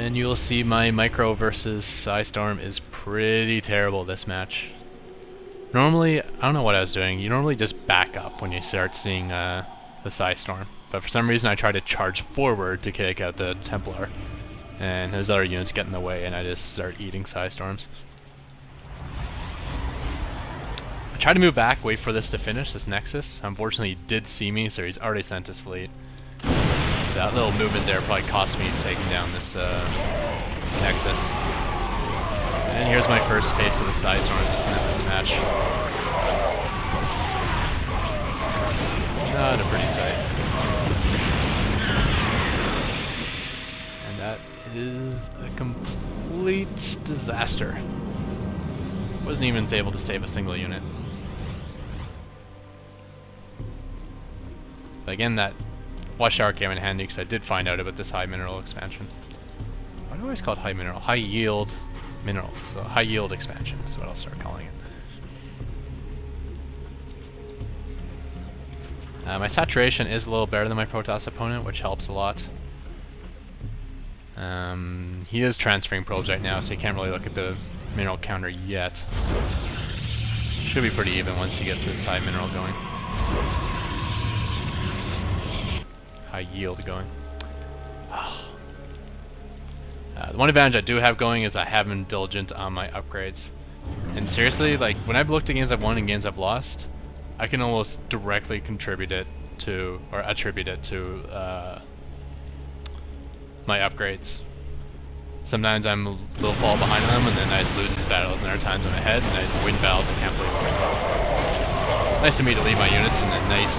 And you'll see my micro versus Psystorm is pretty terrible this match. Normally, I don't know what I was doing. You normally just back up when you start seeing the Psystorm. But for some reason I tried to charge forward to take out the Templar. And his other units get in the way and I just start eating Psystorms. I tried to move back, wait for this to finish, this Nexus. Unfortunately he did see me, so he's already sent his fleet. That little movement there probably cost me taking down this Nexus. And here's my first taste of the Psystorms in this match. Not a pretty sight. And that is a complete disaster. Wasn't even able to save a single unit. But again, that Watchtower came in handy because I did find out about this high mineral expansion. Why do I always call it high mineral? High yield minerals. So high yield expansion is what I'll start calling it. My saturation is a little better than my Protoss opponent, which helps a lot. He is transferring probes right now, so you can't really look at the mineral counter yet. Should be pretty even once you get this high mineral going. High yield going. The one advantage I do have going is I have been diligent on my upgrades. And seriously, like when I've looked at games I've won and games I've lost, I can almost directly contribute it to, or attribute it to my upgrades. Sometimes I'm a little fall behind on them and then I just lose these battles, and there are times I'm ahead and I win battles and can't believe it. Nice to me to leave my units in a nice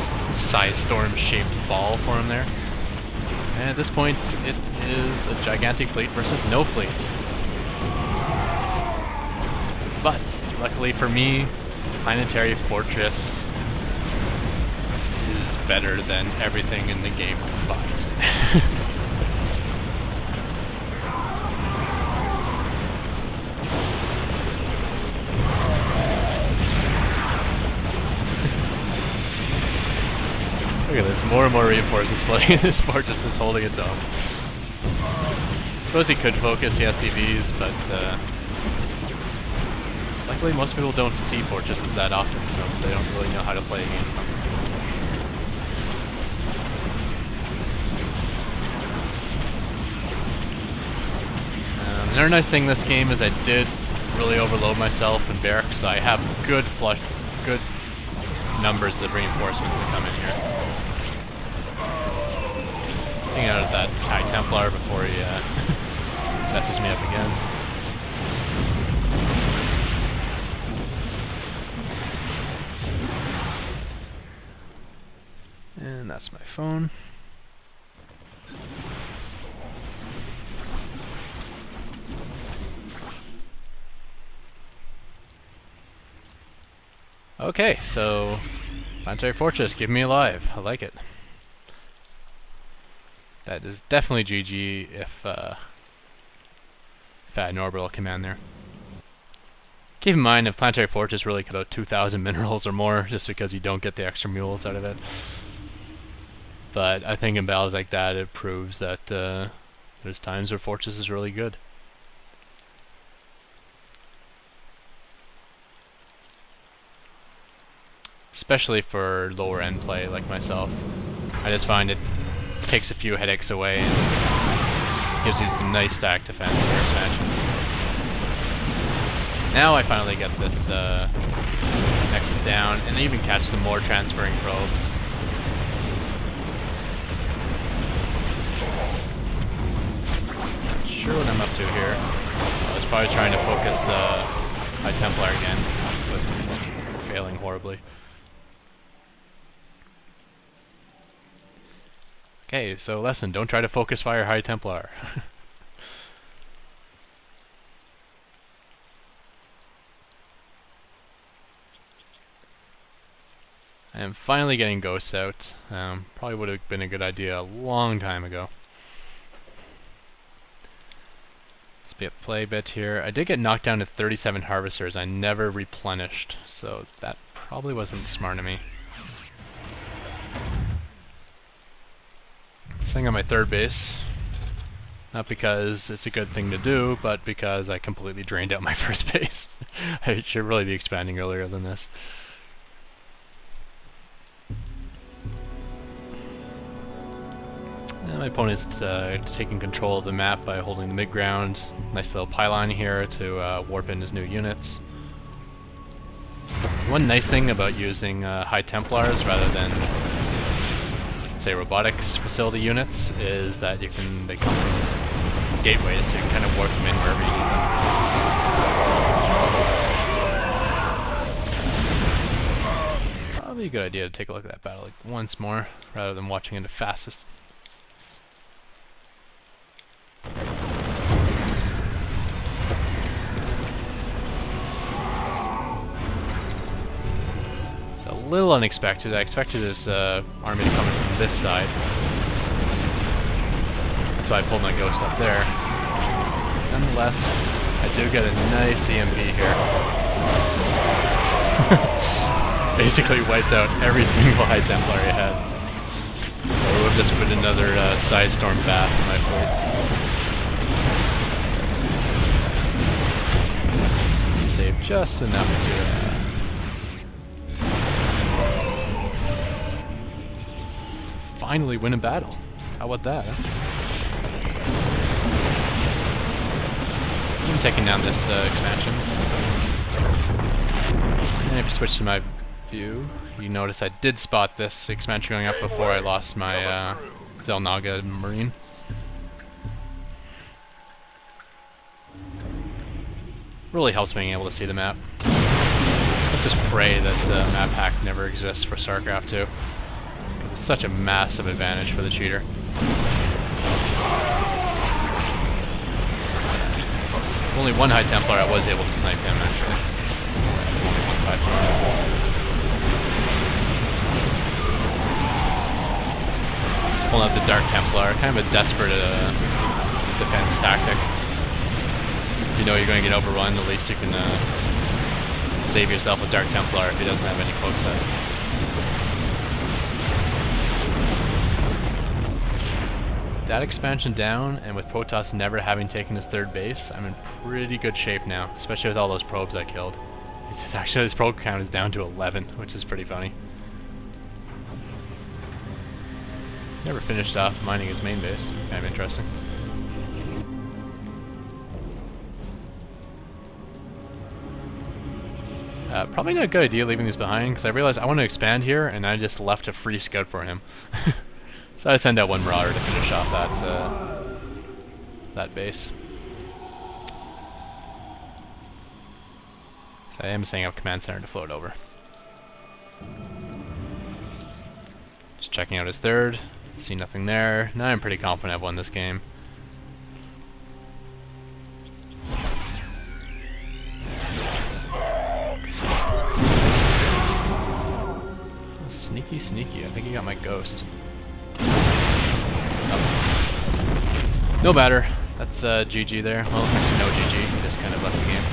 Psystorm shaped ball for him there. And at this point it is a gigantic fleet versus no fleet. But luckily for me, Planetary Fortress is better than everything in the game combined. Look at this, more and more reinforcements flooding in this fortress is holding its own. I suppose he could focus the SCVs, but luckily most people don't see fortresses that often, so they don't really know how to play against them. Another nice thing this game is I did really overload myself in barracks, so I have good numbers of reinforcements that come in here. Getting out of that High Templar before he messes me up again. And that's my phone. Okay, so Planetary Fortress, give me alive. I like it. That is definitely GG if I had an orbital command there. Keep in mind, if Planetary Fortress really could about 2,000 minerals or more, just because you don't get the extra mules out of it. But I think in battles like that, it proves that there's times where Fortress is really good. Especially for lower end play like myself. I just find it takes a few headaches away and gives you some nice stack defense for expansion. Now I finally get this Nexus down, and I even catch some more transferring probes. Not sure what I'm up to here. I was probably trying to focus the High Templar again, but failing horribly. Okay, so lesson, don't try to focus fire High Templar. I am finally getting ghosts out. Probably would have been a good idea a long time ago. Let's be at play a bit here. I did get knocked down to 37 harvesters. I never replenished, so that probably wasn't smart of me. Sitting on my third base. Not because it's a good thing to do, but because I completely drained out my first base. I should really be expanding earlier than this. And my opponent's taking control of the map by holding the mid-ground. Nice little pylon here to warp in his new units. One nice thing about using High Templars rather than, say, robotics facility units is that they come from gateways, so you can kind of warp them in wherever you need them. Probably a good idea to take a look at that battle once more, rather than watching it fastest. It's a little unexpected. I expected this army to come in from this side. So I pulled my ghost up there. Nonetheless, I do get a nice EMB here. Basically wiped out every single High Templar I had. So we'll just put another side storm bath in my fleet. Save just enough to finally win a battle. How about that, huh? I'm taking down this expansion. And if you switch to my view, you notice I did spot this expansion going up before I lost my Zelnaga Marine. Really helps being able to see the map. Let's just pray that the map hack never exists for Starcraft 2. It's such a massive advantage for the cheater. Only one High Templar I was able to snipe him, actually. Pulling out the Dark Templar, kind of a desperate defense tactic. If you know you're going to get overrun, at least you can save yourself a Dark Templar if he doesn't have any cloak set. That expansion down, and with Protoss never having taken his third base, I'm in pretty good shape now, especially with all those probes I killed. It's actually, his probe count is down to 11, which is pretty funny. Never finished off mining his main base. Kind of interesting. Probably not a good idea leaving these behind, because I realized I want to expand here, and I just left a free scout for him. So I send out one Marauder to finish off that base. So I am setting up Command Center to float over. Just checking out his third. See nothing there. Now I'm pretty confident I've won this game. Sneaky, sneaky. I think he got my ghost. No matter. That's GG there. Well, actually no GG. He just kind of left the game.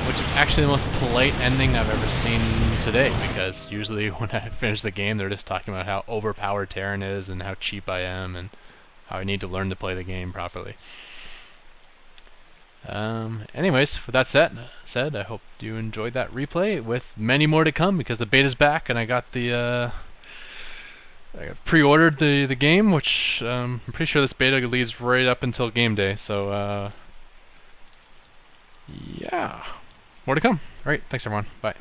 Which is actually the most polite ending I've ever seen today, because usually when I finish the game they're just talking about how overpowered Terran is and how cheap I am and how I need to learn to play the game properly. Anyways, with that said, I hope you enjoyed that replay, with many more to come, because the beta's back and I got the I pre-ordered the game, which I'm pretty sure this beta leads right up until game day, so yeah, more to come. Alright, thanks everyone, bye.